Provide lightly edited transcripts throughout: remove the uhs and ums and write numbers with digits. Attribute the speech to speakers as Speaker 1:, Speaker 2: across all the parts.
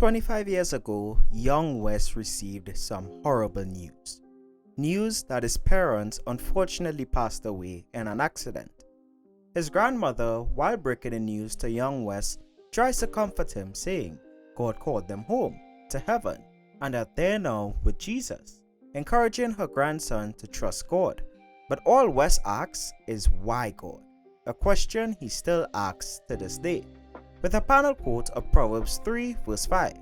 Speaker 1: 25 years ago, young Wes received some horrible news. News that his parents unfortunately passed away in an accident. His grandmother, while breaking the news to young Wes, tries to comfort him, saying God called them home to heaven and that they're now with Jesus, encouraging her grandson to trust God. But all Wes asks is why God? A question he still asks to this day. With a panel quote of Proverbs 3 verse 5,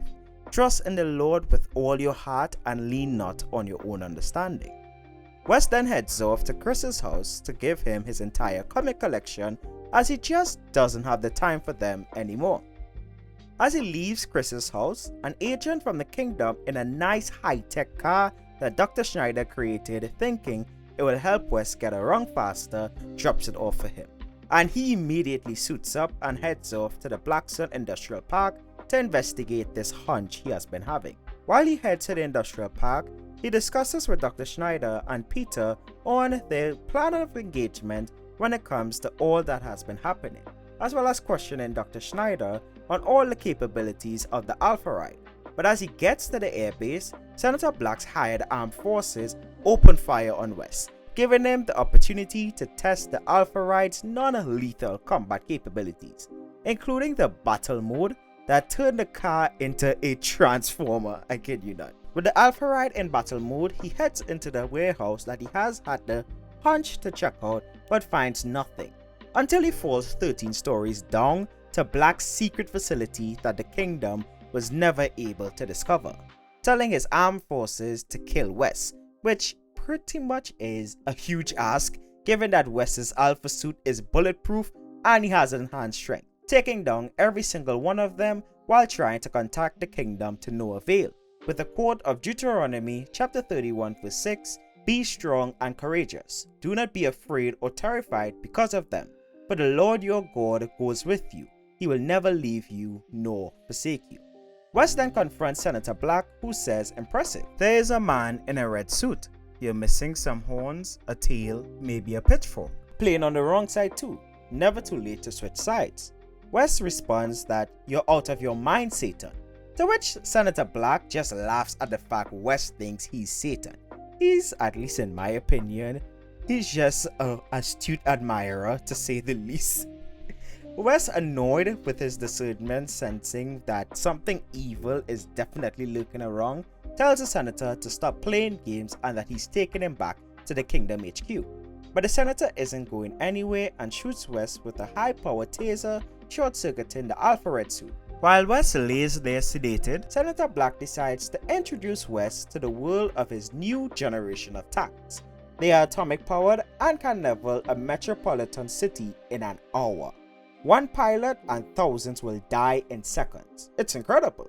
Speaker 1: "Trust in the Lord with all your heart and lean not on your own understanding." Wes then heads off to Chris's house to give him his entire comic collection, as he just doesn't have the time for them anymore. As he leaves Chris's house, an agent from the kingdom in a nice high-tech car that Dr. Schneider created thinking it will help Wes get around faster drops it off for him. And he immediately suits up and heads off to the Blackstone Industrial Park to investigate this hunch he has been having. While he heads to the industrial park, he discusses with Dr. Schneider and Peter on their plan of engagement when it comes to all that has been happening, as well as questioning Dr. Schneider on all the capabilities of the Alpha Ride. But as he gets to the airbase, Senator Black's hired armed forces open fire on Wes, giving him the opportunity to test the Alpha Ride's non-lethal combat capabilities, including the battle mode that turned the car into a transformer, I kid you not. With the Alpha Ride in battle mode, he heads into the warehouse that he has had the hunch to check out but finds nothing, until he falls 13 stories down to Black's secret facility that the kingdom was never able to discover, telling his armed forces to kill Wes, which pretty much is a huge ask given that Wes's alpha suit is bulletproof and he has enhanced strength, taking down every single one of them while trying to contact the kingdom to no avail. With the quote of Deuteronomy chapter 31 verse 6, "Be strong and courageous, do not be afraid or terrified because of them, for the Lord your God goes with you, he will never leave you nor forsake you." Wes then confronts Senator Black, who says, "Impressive, there is a man in a red suit. You're missing some horns, a tail, maybe a pitchfork. Playing on the wrong side too. Never too late to switch sides." Wes responds that "You're out of your mind, Satan." To which Senator Black just laughs at the fact Wes thinks he's Satan. He's, at least in my opinion, he's just an astute admirer to say the least. Wes, annoyed with his discernment, sensing that something evil is definitely lurking around, tells the senator to stop playing games and that he's taking him back to the Kingdom HQ. But the senator isn't going anywhere and shoots Wes with a high-powered taser, short-circuiting the Alpha Red suit. While Wes lays there sedated, Senator Black decides to introduce Wes to the world of his new generation of tanks. They are atomic-powered and can level a metropolitan city in an hour. One pilot and thousands will die in seconds. It's incredible.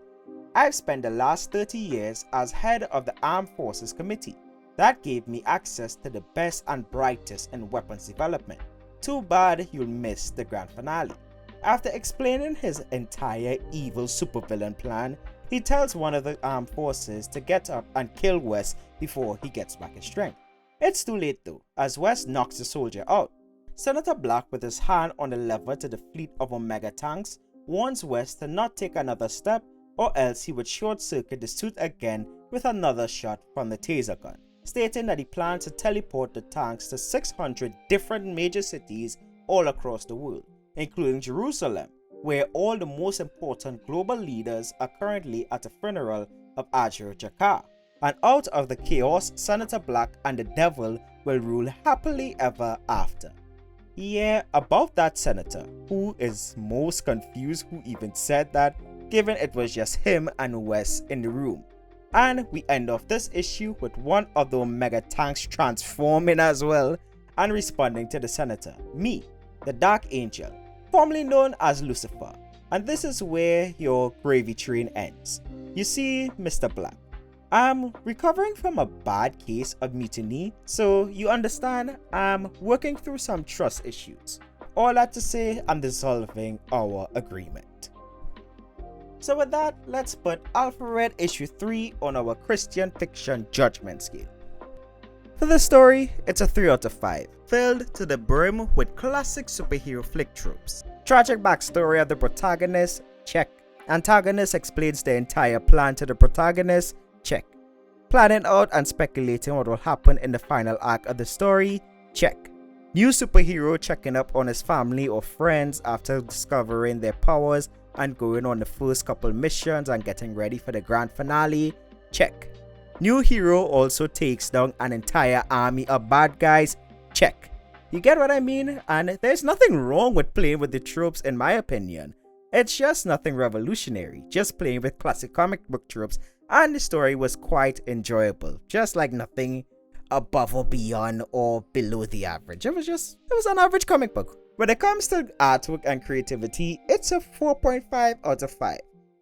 Speaker 1: I've spent the last 30 years as head of the Armed Forces Committee. That gave me access to the best and brightest in weapons development. Too bad you'll miss the grand finale. After explaining his entire evil supervillain plan, he tells one of the armed forces to get up and kill Wes before he gets back his strength. It's too late though, as Wes knocks the soldier out. Senator Black, with his hand on the lever to the fleet of Omega tanks, warns Wes to not take another step or else he would short-circuit the suit again with another shot from the taser gun, stating that he plans to teleport the tanks to 600 different major cities all across the world, including Jerusalem, where all the most important global leaders are currently at a funeral of Ajur Jakar. And out of the chaos, Senator Black and the devil will rule happily ever after. Yeah, about that senator, who is most confused who even said that, given it was just him and Wes in the room. And we end off this issue with one of the Omega tanks transforming as well and responding to the senator, me, the Dark Angel, formerly known as Lucifer. And this is where your gravy train ends. You see, Mr. Black, I'm recovering from a bad case of mutiny, so you understand I'm working through some trust issues. All that to say, I'm dissolving our agreement. So with that, let's put Alpha Red issue 3 on our Christian fiction judgment scale. For the story, it's a 3 out of 5, filled to the brim with classic superhero flick tropes. Tragic backstory of the protagonist, check. Antagonist explains the entire plan to the protagonist, check. Planning out and speculating what will happen in the final act of the story, check. New superhero checking up on his family or friends after discovering their powers and going on the first couple missions and getting ready for the grand finale, check. New hero also takes down an entire army of bad guys, check. You get what I mean? And there's nothing wrong with playing with the tropes in my opinion. It's just nothing revolutionary, just playing with classic comic book tropes, and the story was quite enjoyable, just like nothing above or beyond or below the average. It was an average comic book. When it comes to artwork and creativity, it's a 4.5 out of 5.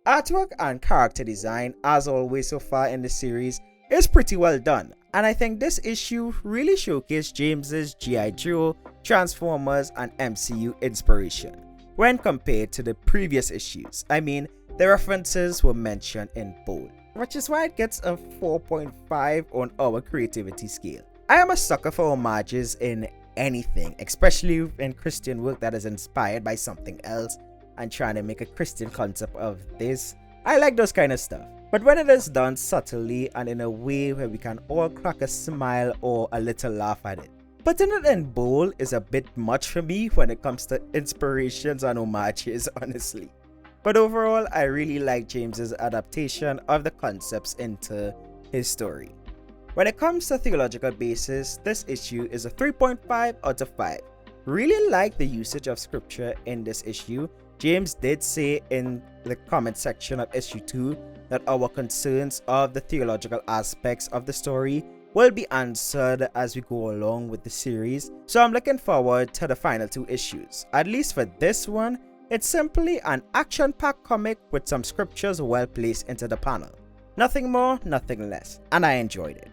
Speaker 1: Artwork and character design, as always so far in the series, is pretty well done, and I think this issue really showcased James's G.I. Joe, Transformers, and MCU inspiration when compared to the previous issues. I mean, the references were mentioned in bold, which is why it gets a 4.5 on our creativity scale. I am a sucker for homages in anything, especially in Christian work that is inspired by something else and trying to make a Christian concept of this. I like those kind of stuff. But when it is done subtly and in a way where we can all crack a smile or a little laugh at it. Putting it in bold is a bit much for me when it comes to inspirations and homages, honestly. But overall, I really like James's adaptation of the concepts into his story. When it comes to theological basis, this issue is a 3.5 out of 5. Really like the usage of scripture in this issue. James did say in the comment section of issue 2 that our concerns of the theological aspects of the story will be answered as we go along with the series, so I'm looking forward to the final 2 issues. At least for this one, it's simply an action-packed comic with some scriptures well placed into the panel. Nothing more, nothing less, and I enjoyed it.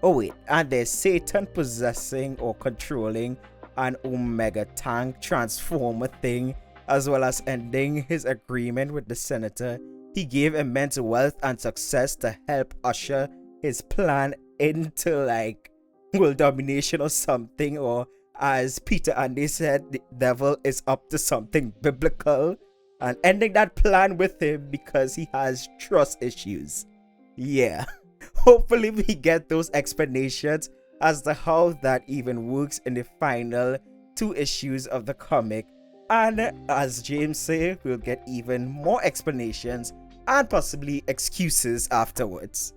Speaker 1: Oh wait, and there's Satan possessing or controlling an Omega tank transformer thing, as well as ending his agreement with the senator. He gave immense wealth and success to help usher his plan into like world domination or something, or as Peter Andy said, the devil is up to something biblical, and ending that plan with him because he has trust issues. Yeah, hopefully we get those explanations as to how that even works in the final 2 issues of the comic, and as James said, we'll get even more explanations and possibly excuses afterwards.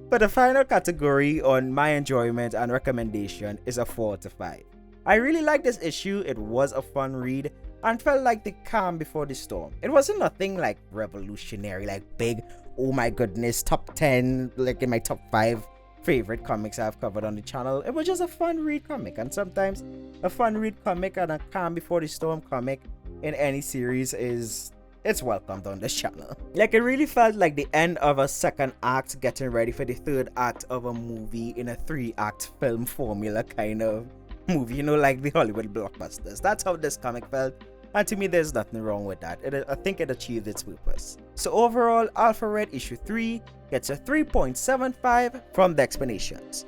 Speaker 1: But the final category on my enjoyment and recommendation is a 4 out of 5. I really liked this issue. It was a fun read and felt like the calm before the storm. It wasn't nothing like revolutionary, like big, oh my goodness, top 10, like in my top 5 favorite comics I've covered on the channel. It was just a fun read comic, and sometimes a fun read comic and a calm before the storm comic in any series it's welcomed on this channel. Like, it really felt like the end of a second act getting ready for the third act of a movie in a 3-act film formula kind of movie, you know, like the Hollywood blockbusters. That's how this comic felt, and to me there's nothing wrong with that. I think it achieved its purpose. So overall, Alpha Red issue 3 gets a 3.75 from the Xplanations.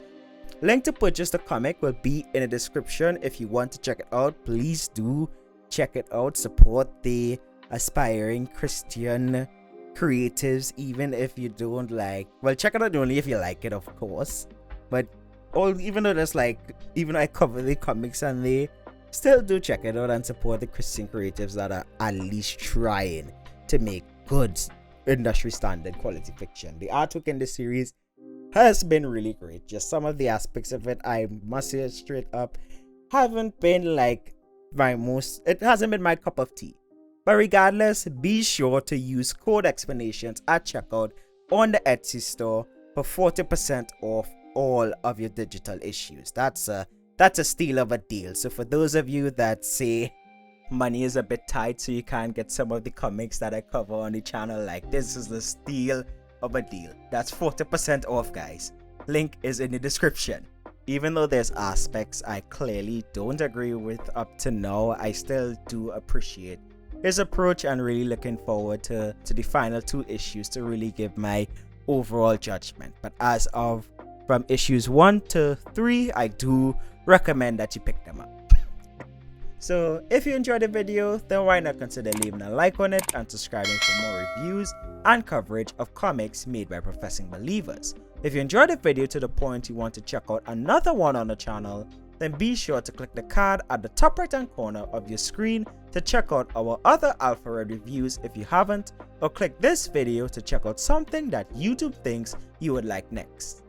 Speaker 1: Link to purchase the comic will be in the description. If you want to check it out, please do check it out. Support the aspiring Christian creatives, even if you don't like, well, check it out only if you like it, of course. But even though I cover the comics and they still do check it out and support the Christian creatives that are at least trying to make good industry standard quality fiction. The artwork in this series has been really great. Just some of the aspects of it, I must say straight up, haven't been like it hasn't been my cup of tea. But regardless, be sure to use code Xplanations at checkout on the Etsy store for 40% off all of your digital issues. That's a steal of a deal. So for those of you that say money is a bit tight so you can't get some of the comics that I cover on the channel, like, this is the steal of a deal. That's 40% off, guys. Link is in the description. Even though there's aspects I clearly don't agree with up to now, I still do appreciate his approach and really looking forward to the final 2 issues to really give my overall judgment. But as of from issues 1 to 3, I do recommend that you pick them up. So if you enjoyed the video, then why not consider leaving a like on it and subscribing for more reviews and coverage of comics made by professing believers. If you enjoyed the video to the point you want to check out another one on the channel, then be sure to click the card at the top right hand corner of your screen to check out our other Alpha Red reviews if you haven't, or click this video to check out something that YouTube thinks you would like next.